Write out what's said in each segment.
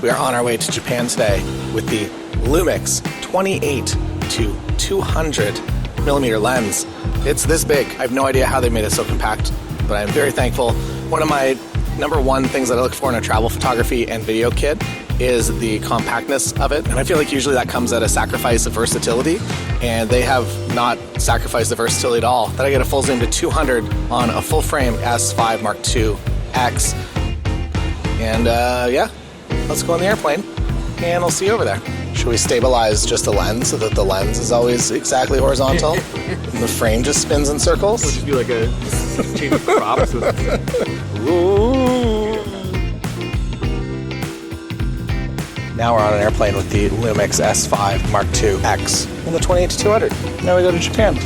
We are on our way to Japan today with the Lumix 28-200mm lens. It's this big. I have no idea how they made it so compact, but I'm very thankful. One of my number one things that I look for in a travel photography and video kit is the compactness of it. And I feel like usually that comes at a sacrifice of versatility, and they have not sacrificed the versatility at all. Then I get a full zoom to 200 on a full frame S5 Mark II X. And yeah, let's go on the airplane and I'll see you over there. Should we stabilize just the lens so that the lens is always exactly horizontal and the frame just spins in circles? It'll just be like a change of props. Now we're on an airplane with the Lumix S5 Mark II X and the 28-200. Now we go to Japan.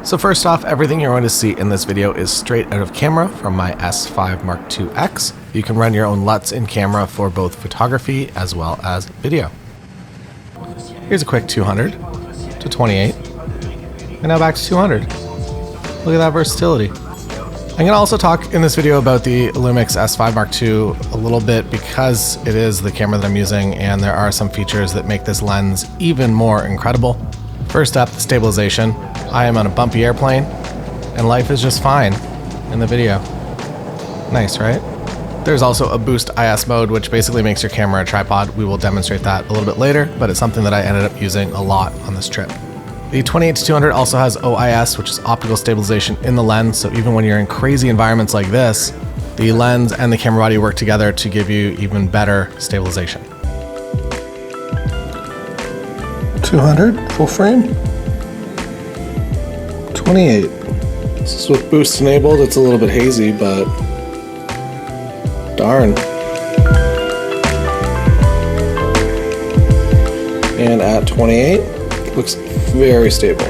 So first off, everything you're going to see in this video is straight out of camera from my S5 Mark II X. You can run your own LUTs in camera for both photography as well as video. Here's a quick 200 to 28, and now back to 200. Look at that versatility. I'm going to also talk in this video about the Lumix S5 Mark II a little bit because it is the camera that I'm using and there are some features that make this lens even more incredible. First up, the stabilization. I am on a bumpy airplane and life is just fine in the video. Nice, right? There's also a boost IS mode, which basically makes your camera a tripod. We will demonstrate that a little bit later, but it's something that I ended up using a lot on this trip. The 28-200 also has OIS, which is optical stabilization in the lens, so even when you're in crazy environments like this, the lens and the camera body work together to give you even better stabilization. 200, full frame. 28. This is with boost enabled. It's a little bit hazy, but darn. And at 28, looks very stable.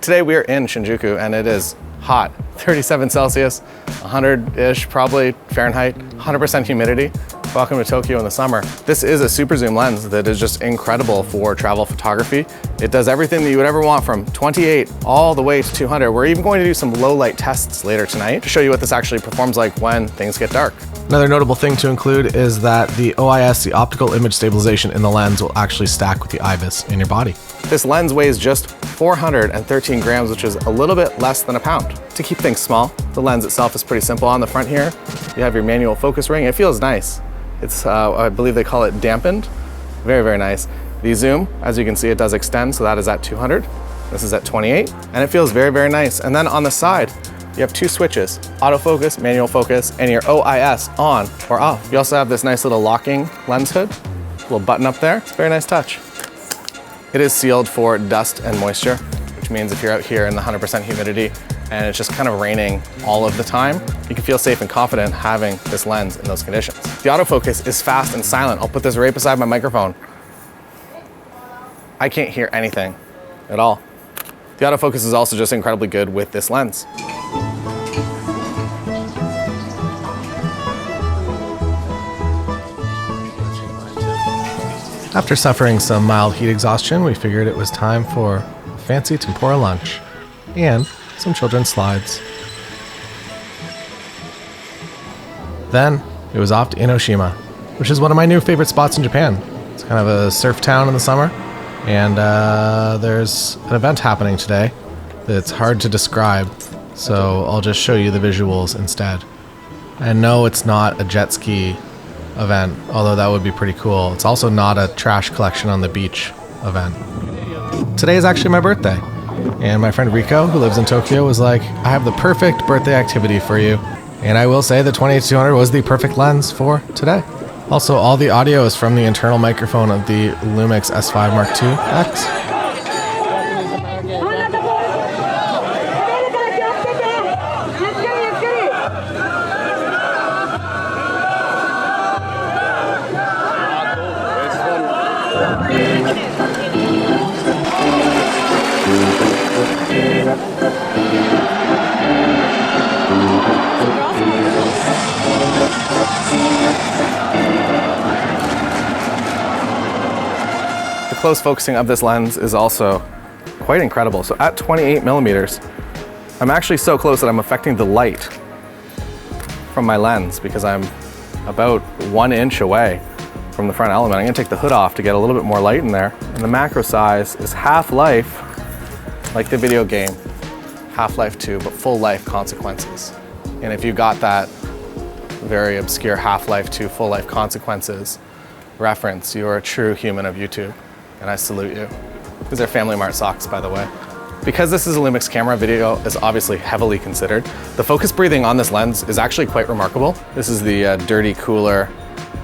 Today we are in Shinjuku and it is hot, 37 Celsius, 100-ish probably Fahrenheit, 100% humidity. Welcome to Tokyo in the summer. This is a super zoom lens that is just incredible for travel photography. It does everything that you would ever want from 28 all the way to 200. We're even going to do some low light tests later tonight to show you what this actually performs like when things get dark. Another notable thing to include is that the OIS, the optical image stabilization in the lens, will actually stack with the IBIS in your body. This lens weighs just 413 grams, which is a little bit less than a pound. To keep things small, the lens itself is pretty simple. On the front here, you have your manual focus ring. It feels nice. It's, I believe they call it dampened. Very, very nice. The zoom, as you can see, it does extend, so that is at 200. This is at 28, and it feels very, very nice. And then on the side, you have two switches, autofocus, manual focus, and your OIS on or off. You also have this nice little locking lens hood, little button up there. It's a very nice touch. It is sealed for dust and moisture, which means if you're out here in the 100% humidity and it's just kind of raining all of the time, you can feel safe and confident having this lens in those conditions. The autofocus is fast and silent. I'll put this right beside my microphone. I can't hear anything at all. The autofocus is also just incredibly good with this lens. After suffering some mild heat exhaustion, we figured it was time for a fancy tempura lunch and some children's slides. Then it was off to Enoshima, which is one of my new favorite spots in Japan. It's kind of a surf town in the summer, and there's an event happening today that's hard to describe, so I'll just show you the visuals instead. And no, it's not a jet ski event, although that would be pretty cool. It's also not a trash collection on the beach event. Today is actually my birthday, and my friend Rico, who lives in Tokyo, was like, I have the perfect birthday activity for you. And I will say the 28-200 was the perfect lens for today. Also, all the audio is from the internal microphone of the Lumix S5 Mark II X. close focusing of this lens is also quite incredible. So at 28 millimeters, I'm actually so close that I'm affecting the light from my lens because I'm about 1 inch away from the front element. I'm gonna take the hood off to get a little bit more light in there. And the macro size is Half-Life, like the video game, Half-Life 2, but full life consequences. And if you got that very obscure Half-Life 2 full life consequences reference, you are a true human of YouTube, and I salute you. These are Family Mart socks, by the way. Because this is a Lumix camera, video is obviously heavily considered. The focus breathing on this lens is actually quite remarkable. This is the dirty cooler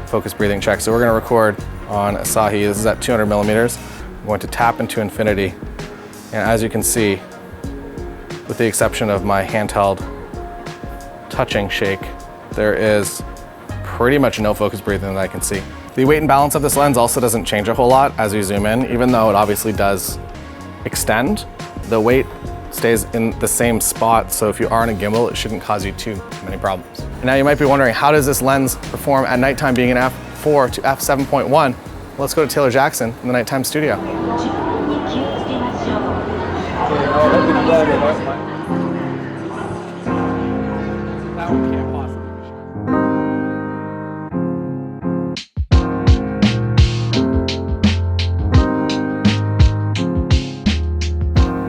focus breathing check. So we're gonna record on Asahi. This is at 200 millimeters. I'm going to tap into infinity. And as you can see, with the exception of my handheld touching shake, there is pretty much no focus breathing that I can see. The weight and balance of this lens also doesn't change a whole lot as you zoom in, even though it obviously does extend. The weight stays in the same spot, so if you are on a gimbal, it shouldn't cause you too many problems. And now you might be wondering, how does this lens perform at nighttime being an f4 to f7.1? Let's go to Taylor Jackson in the nighttime studio.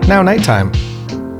Now nighttime.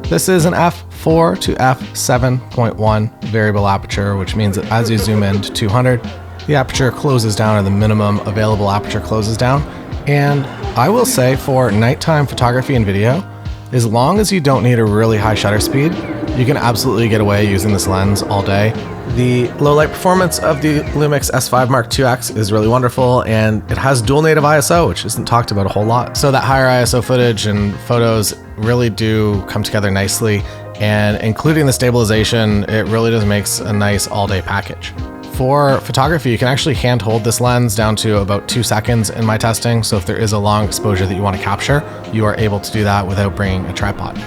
This is an f4 to f7.1 variable aperture, which means that as you zoom in to 200, the aperture closes down, or the minimum available aperture closes down. And I will say for nighttime photography and video, as long as you don't need a really high shutter speed, you can absolutely get away using this lens all day. The low light performance of the Lumix S5 Mark IIX is really wonderful, and it has dual native ISO, which isn't talked about a whole lot. So that higher ISO footage and photos really do come together nicely, and including the stabilization, it really just makes a nice all-day package. For photography, you can actually hand hold this lens down to about 2 seconds in my testing, so if there is a long exposure that you want to capture, you are able to do that without bringing a tripod.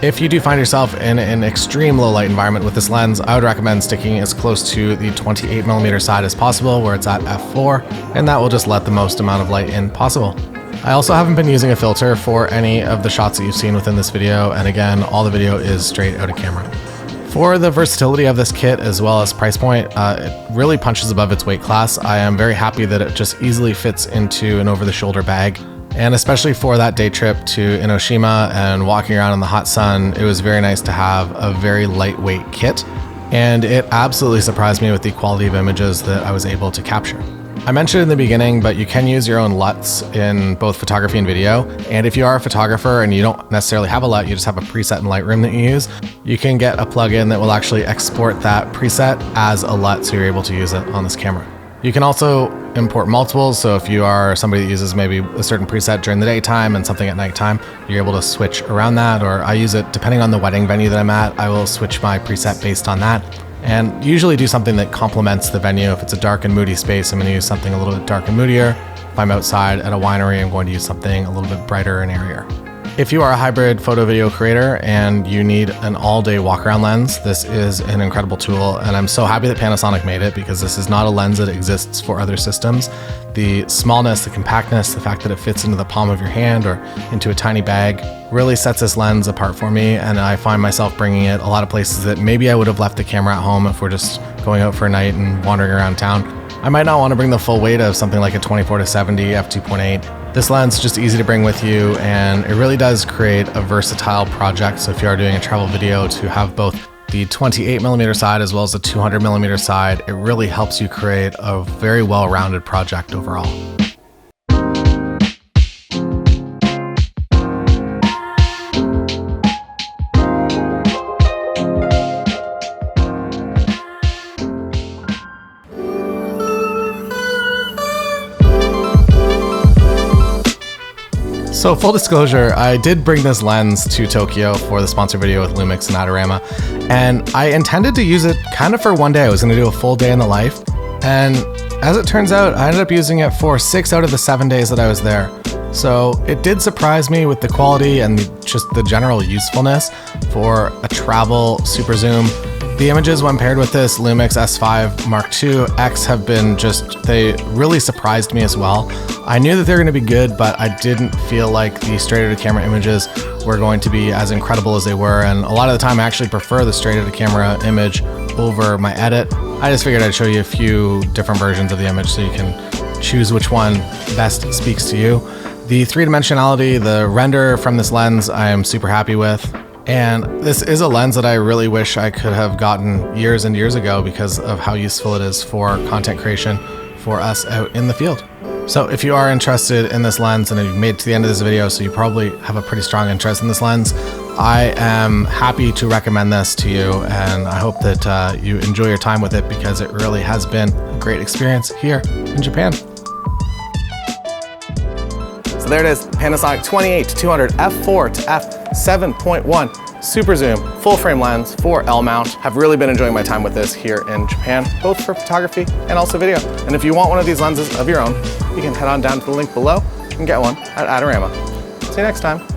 If you do find yourself in an extreme low light environment with this lens, I would recommend sticking as close to the 28 millimeter side as possible, where it's at f4, and that will just let the most amount of light in possible. I also haven't been using a filter for any of the shots that you've seen within this video, and again, all the video is straight out of camera. For the versatility of this kit as well as price point, it really punches above its weight class. I am very happy that it just easily fits into an over-the-shoulder bag. And especially for that day trip to Enoshima and walking around in the hot sun, it was very nice to have a very lightweight kit. And it absolutely surprised me with the quality of images that I was able to capture. I mentioned in the beginning, but you can use your own LUTs in both photography and video. And if you are a photographer and you don't necessarily have a LUT, you just have a preset in Lightroom that you use, you can get a plugin that will actually export that preset as a LUT so you're able to use it on this camera. You can also import multiples, so if you are somebody that uses maybe a certain preset during the daytime and something at nighttime, you're able to switch around that, or I use it depending on the wedding venue that I'm at, I will switch my preset based on that. And usually do something that complements the venue. If it's a dark and moody space, I'm going to use something a little bit dark and moodier. If I'm outside at a winery, I'm going to use something a little bit brighter and airier. If you are a hybrid photo video creator and you need an all-day walk-around lens, this is an incredible tool, and I'm so happy that Panasonic made it, because this is not a lens that exists for other systems. The smallness, the compactness, the fact that it fits into the palm of your hand or into a tiny bag really sets this lens apart for me, and I find myself bringing it a lot of places that maybe I would have left the camera at home if we're just going out for a night and wandering around town. I might not want to bring the full weight of something like a 24-70 f2.8. This lens is just easy to bring with you, and it really does create a versatile project. So if you are doing a travel video, to have both the 28mm side as well as the 200mm side, it really helps you create a very well-rounded project overall. So full disclosure, I did bring this lens to Tokyo for the sponsor video with Lumix and Adorama, and I intended to use it kind of for one day. I was going to do a full day in the life, and as it turns out, I ended up using it for 6 out of the 7 days that I was there. So it did surprise me with the quality and just the general usefulness for a travel super zoom. The images when paired with this Lumix S5 Mark II X have been they really surprised me as well. I knew that they were going to be good, but I didn't feel like the straight out of camera images were going to be as incredible as they were. And a lot of the time I actually prefer the straight out of camera image over my edit. I just figured I'd show you a few different versions of the image so you can choose which one best speaks to you. The three-dimensionality, the render from this lens, I am super happy with. And this is a lens that I really wish I could have gotten years and years ago because of how useful it is for content creation for us out in the field. So if you are interested in this lens and you've made it to the end of this video, so you probably have a pretty strong interest in this lens, I am happy to recommend this to you, and I hope that you enjoy your time with it because it really has been a great experience here in Japan. So there it is, Panasonic 28-200 f4 to f7.1 super zoom full frame lens for L mount. Have really been enjoying my time with this here in Japan, both for photography and also video. And if you want one of these lenses of your own, you can head on down to the link below and get one at Adorama. See you next time.